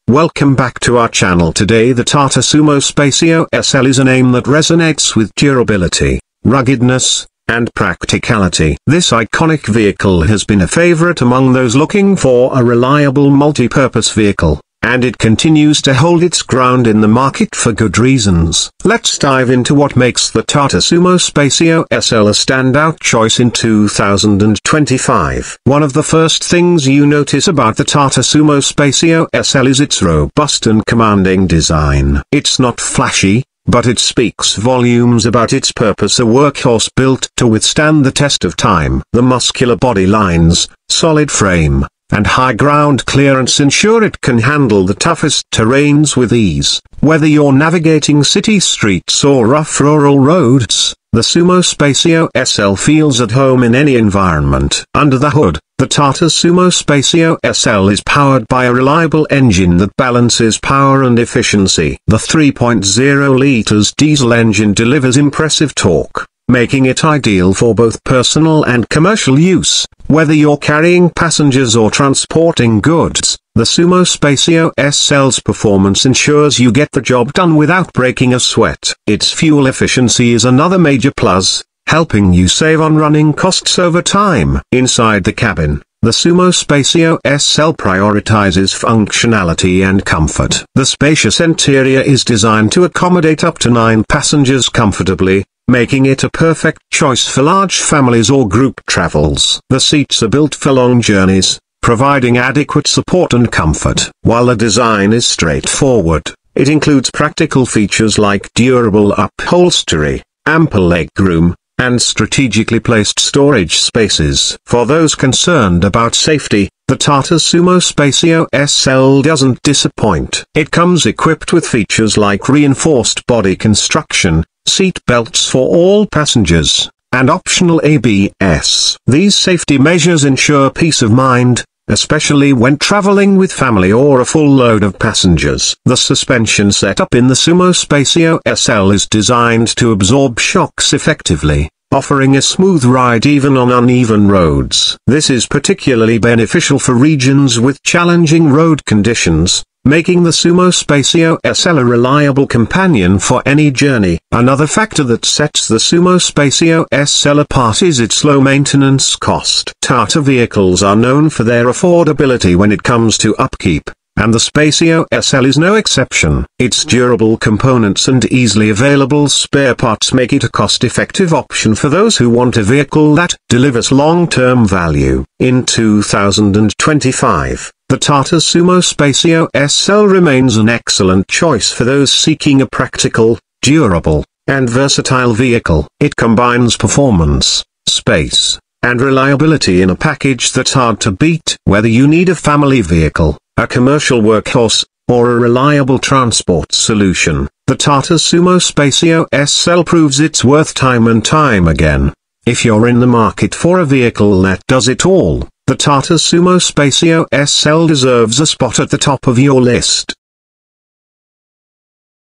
Welcome back to our channel. Today the Tata Sumo Spacio SL is a name that resonates with durability, ruggedness, and practicality. This iconic vehicle has been a favorite among those looking for a reliable multi-purpose vehicle, and it continues to hold its ground in the market for good reasons. Let's dive into what makes the Tata Sumo Spacio SL a standout choice in 2025. One of the first things you notice about the Tata Sumo Spacio SL is its robust and commanding design. It's not flashy, but it speaks volumes about its purpose, a workhorse built to withstand the test of time. The muscular body lines, solid frame, and high ground clearance ensure it can handle the toughest terrains with ease. Whether you're navigating city streets or rough rural roads, the Sumo Spacio SL feels at home in any environment. Under the hood, the Tata Sumo Spacio SL is powered by a reliable engine that balances power and efficiency. The 3.0 liters diesel engine delivers impressive torque, making it ideal for both personal and commercial use. Whether you're carrying passengers or transporting goods, the Sumo Spacio SL's performance ensures you get the job done without breaking a sweat. Its fuel efficiency is another major plus, helping you save on running costs over time. Inside the cabin, the Sumo Spacio SL prioritizes functionality and comfort. The spacious interior is designed to accommodate up to 9 passengers comfortably, making it a perfect choice for large families or group travels. The seats are built for long journeys, providing adequate support and comfort. While the design is straightforward, it includes practical features like durable upholstery, ample legroom, and strategically placed storage spaces. For those concerned about safety, the Tata Sumo Spacio SL doesn't disappoint. It comes equipped with features like reinforced body construction, seat belts for all passengers, and optional ABS. These safety measures ensure peace of mind, especially when traveling with family or a full load of passengers. The suspension setup in the Sumo Spacio SL is designed to absorb shocks effectively, offering a smooth ride even on uneven roads. This is particularly beneficial for regions with challenging road conditions, making the Sumo Spacio SL a reliable companion for any journey. Another factor that sets the Sumo Spacio SL apart is its low maintenance cost. Tata vehicles are known for their affordability when it comes to upkeep, and the Spacio SL is no exception. Its durable components and easily available spare parts make it a cost-effective option for those who want a vehicle that delivers long-term value. In 2025, the Tata Sumo Spacio SL remains an excellent choice for those seeking a practical, durable, and versatile vehicle. It combines performance, space, and reliability in a package that's hard to beat. Whether you need a family vehicle, a commercial workhorse, or a reliable transport solution, the Tata Sumo Spacio SL proves its worth time and time again. If you're in the market for a vehicle that does it all, the Tata Sumo Spacio SL deserves a spot at the top of your list.